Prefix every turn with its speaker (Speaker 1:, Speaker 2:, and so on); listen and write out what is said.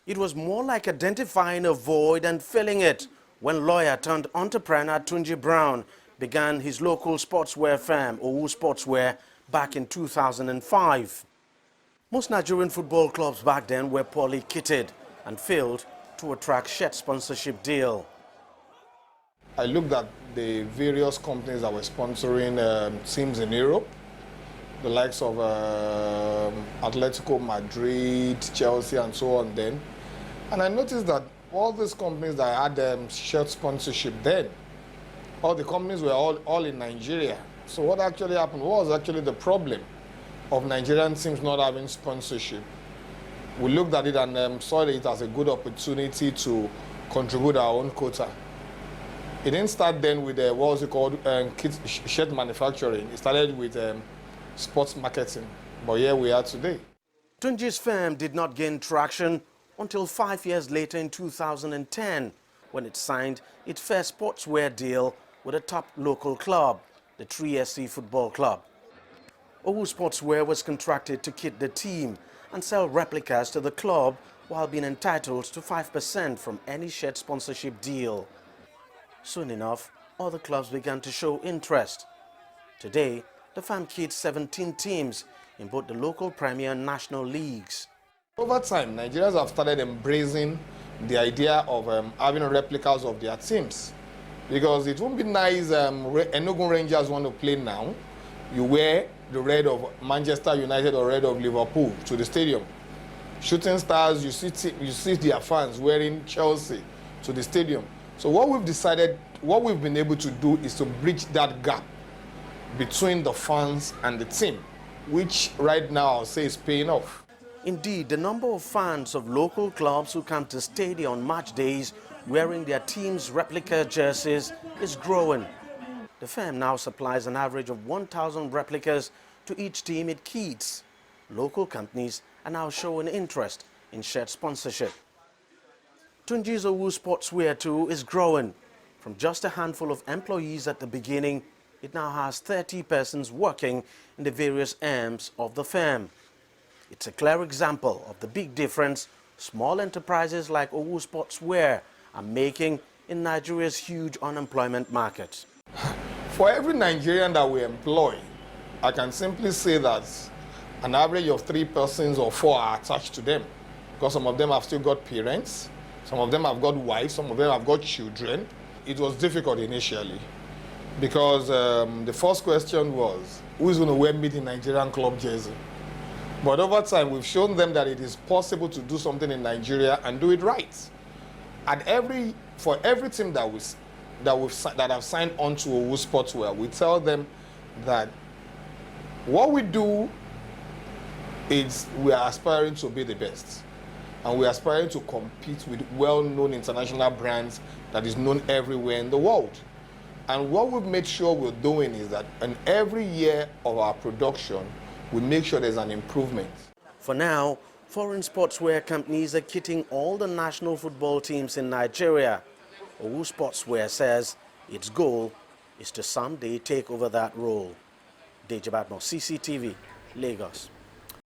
Speaker 1: It was more like identifying a void and filling it when lawyer turned entrepreneur Tunji Brown began his local sportswear firm, Owu Sportswear, back in 2005. Most Nigerian football clubs back then were poorly kitted and failed to attract shirt sponsorship deal.
Speaker 2: I looked at the various companies that were sponsoring teams in Europe, the likes of Atletico Madrid, Chelsea, and so on then. And I noticed that all these companies that had shirt sponsorship then, all the companies were all in Nigeria. So what actually happened was actually the problem of Nigerian teams not having sponsorship. We looked at it and saw it as a good opportunity to contribute our own quota. It didn't start then with what was it called shirt manufacturing. It started with sports marketing, but here we are today.
Speaker 1: Tunji's firm did not gain traction until 5 years later in 2010, when it signed its first sportswear deal with a top local club, the 3SC Football Club. Owu Sportswear was contracted to kit the team and sell replicas to the club while being entitled to 5% from any shirt sponsorship deal. Soon enough, other clubs began to show interest. Today, the firm kits 17 teams in both the local Premier and National Leagues.
Speaker 2: Over time, Nigerians have started embracing the idea of having replicas of their teams. Because it won't be nice, Enugu Rangers want to play now, you wear the red of Manchester United or red of Liverpool to the stadium. Shooting Stars, you see their fans wearing Chelsea to the stadium. So what we've been able to do is to bridge that gap between the fans and the team, which right now I'll say is paying off.
Speaker 1: Indeed, the number of fans of local clubs who come to stadia on match days wearing their team's replica jerseys is growing. The firm now supplies an average of 1,000 replicas to each team it kits. Local companies are now showing interest in shirt sponsorship. Tunji's Owu Sportswear too is growing. From just a handful of employees at the beginning, it now has 30 persons working in the various arms of the firm. It's a clear example of the big difference small enterprises like Owu Sportswear are making in Nigeria's huge unemployment market.
Speaker 2: For every Nigerian that we employ, I can simply say that an average of 3 persons or 4 are attached to them, because some of them have still got parents, some of them have got wives, some of them have got children. It was difficult initially because the first question was, who is going to wear me the Nigerian club jersey? But over time, we've shown them that it is possible to do something in Nigeria and do it right. For every team that have signed on to Owu Sportswear, we tell them that what we do is we are aspiring to be the best. And we are aspiring to compete with well-known international brands that is known everywhere in the world. And what we've made sure we're doing is that in every year of our production, we make sure there's an improvement.
Speaker 1: For now, foreign sportswear companies are kitting all the national football teams in Nigeria. Owu Sportswear says its goal is to someday take over that role. Dejabatmo, CCTV, Lagos.